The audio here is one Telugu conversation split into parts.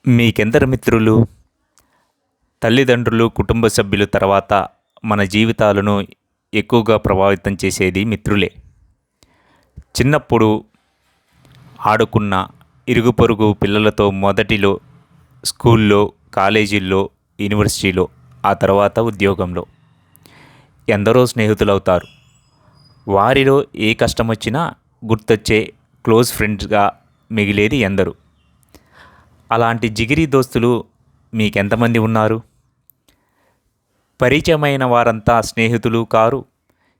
మీకెందరు మిత్రులు? తల్లిదండ్రులు, కుటుంబ సభ్యులు తర్వాత మన జీవితాలను ఎక్కువగా ప్రభావితం చేసేది మిత్రులే. చిన్నప్పుడు ఆడుకున్న ఇరుగు పొరుగు పిల్లలతో మొదటిలో స్కూల్లో, కాలేజీల్లో, యూనివర్సిటీలో, ఆ తర్వాత ఉద్యోగంలో ఎందరో స్నేహితులవుతారు. వారిలో ఏ కష్టమొచ్చినా గుర్తొచ్చే క్లోజ్ ఫ్రెండ్స్‌గా మిగిలేది ఎందరు. అలాంటి జిగిరి దోస్తులు మీకెంతమంది ఉన్నారు? పరిచయమైన వారంతా స్నేహితులు కారు.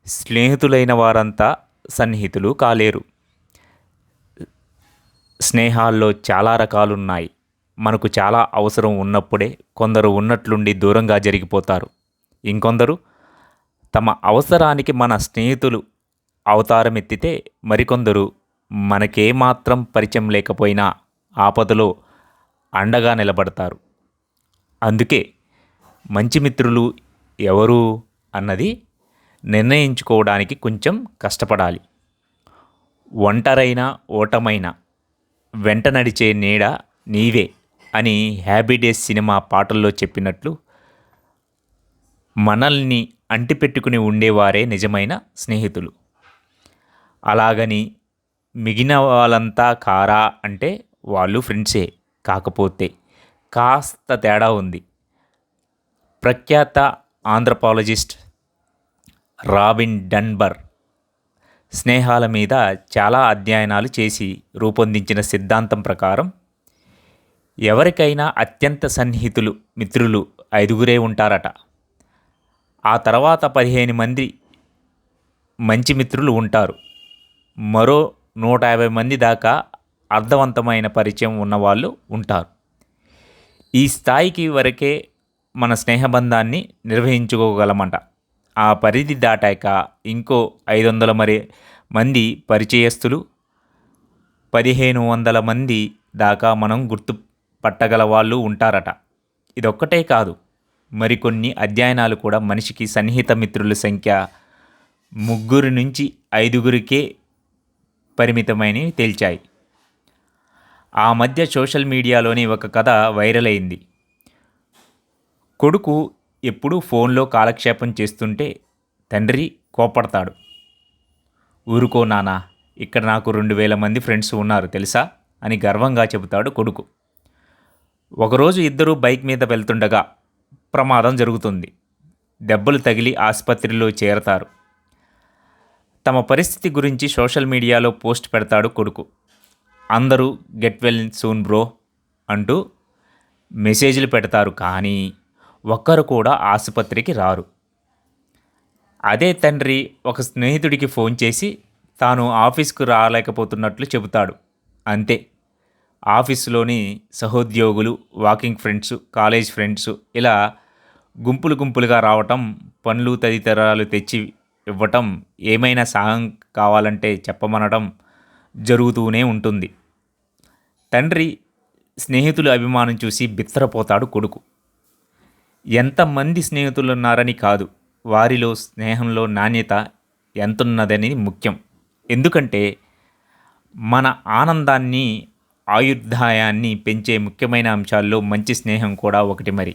స్నేహితులైన వారంతా సన్నిహితులు కాలేరు. స్నేహాల్లో చాలా రకాలున్నాయి. మనకు చాలా అవసరం ఉన్నప్పుడే కొందరు ఉన్నట్లుండి దూరంగా జరిగిపోతారు. ఇంకొందరు తమ అవసరానికి మన స్నేహితులు అవతారమెత్తితే, మరికొందరు మనకేమాత్రం పరిచయం లేకపోయినా ఆపదలో అండగా నిలబడతారు. అందుకే మంచి మిత్రులు ఎవరు అన్నది నిర్ణయించుకోవడానికి కొంచెం కష్టపడాలి. ఒంటరైనా ఓటమైనా వెంట నడిచే నీడ నీవే అని 'హ్యాపీ డేస్' సినిమా పాటల్లో చెప్పినట్లు మనల్ని అంటిపెట్టుకుని ఉండేవారే నిజమైన స్నేహితులు. అలాగని మిగిలిన వాళ్ళంతా కారా అంటే వాళ్ళు ఫ్రెండ్సే. కాకపోతే కాస్త తేడా ఉంది. ప్రఖ్యాత ఆంథ్రపాలజిస్ట్ రాబిన్ డన్బర్ స్నేహాల మీద చాలా అధ్యయనాలు చేసి రూపొందించిన సిద్ధాంతం ప్రకారం ఎవరికైనా అత్యంత సన్నిహితులు మిత్రులు 5గురే ఉంటారట. ఆ తర్వాత 15 మంది మంచి మిత్రులు ఉంటారు. మరో 150 మంది దాకా అర్థవంతమైన పరిచయం ఉన్నవాళ్ళు ఉంటారు. ఈ స్థాయికి వరకే మన స్నేహబంధాన్ని నిర్వహించుకోగలమంట. ఆ పరిధి దాటాక ఇంకో 500 మంది పరిచయస్తులు, 1500 మంది దాకా మనం గుర్తుపట్టగల వాళ్ళు ఉంటారట. ఇదొక్కటే కాదు, మరికొన్ని అధ్యయనాలు కూడా మనిషికి సన్నిహిత మిత్రుల సంఖ్య 3 నుంచి 5గురికే పరిమితమని తేల్చాయి. ఆ మధ్య సోషల్ మీడియాలోని ఒక కథ వైరల్ అయింది. కొడుకు ఎప్పుడూ ఫోన్లో కాలక్షేపం చేస్తుంటే తండ్రి కోప్పడతాడు. ఊరుకో నాన్నా, ఇక్కడ నాకు 2000 మంది ఫ్రెండ్స్ ఉన్నారు తెలుసా అని గర్వంగా చెబుతాడు కొడుకు. ఒకరోజు ఇద్దరూ బైక్ మీద వెళ్తుండగా ప్రమాదం జరుగుతుంది. దెబ్బలు తగిలి ఆసుపత్రిలో చేరతారు. తమ పరిస్థితి గురించి సోషల్ మీడియాలో పోస్ట్ పెడతాడు కొడుకు. అందరూ గెట్ వెల్ సూన్ బ్రో అంటూ మెసేజ్లు పెడతారు, కానీ ఒక్కరు కూడా ఆసుపత్రికి రారు. అదే తండ్రి ఒక స్నేహితుడికి ఫోన్ చేసి తాను ఆఫీస్కు రాలేకపోతున్నట్లు చెబుతాడు. అంతే, ఆఫీసులోని సహోద్యోగులు, వాకింగ్ ఫ్రెండ్స్, కాలేజ్ ఫ్రెండ్స్ ఇలా గుంపులు గుంపులుగా రావటం, పండ్లు తదితరాలు తెచ్చి ఇవ్వటం, ఏమైనా సహాయం కావాలంటే చెప్పమనడం జరుగుతూనే ఉంటుంది. తండ్రి స్నేహితుల అభిమానం చూసి బిత్తరపోతాడు కొడుకు. ఎంతమంది స్నేహితులున్నారని కాదు, వారిలో స్నేహంలో నాణ్యత ఎంతున్నదని ముఖ్యం. ఎందుకంటే మన ఆనందాన్ని, ఆయుర్దాయాన్ని పెంచే ముఖ్యమైన అంశాల్లో మంచి స్నేహం కూడా ఒకటి మరి.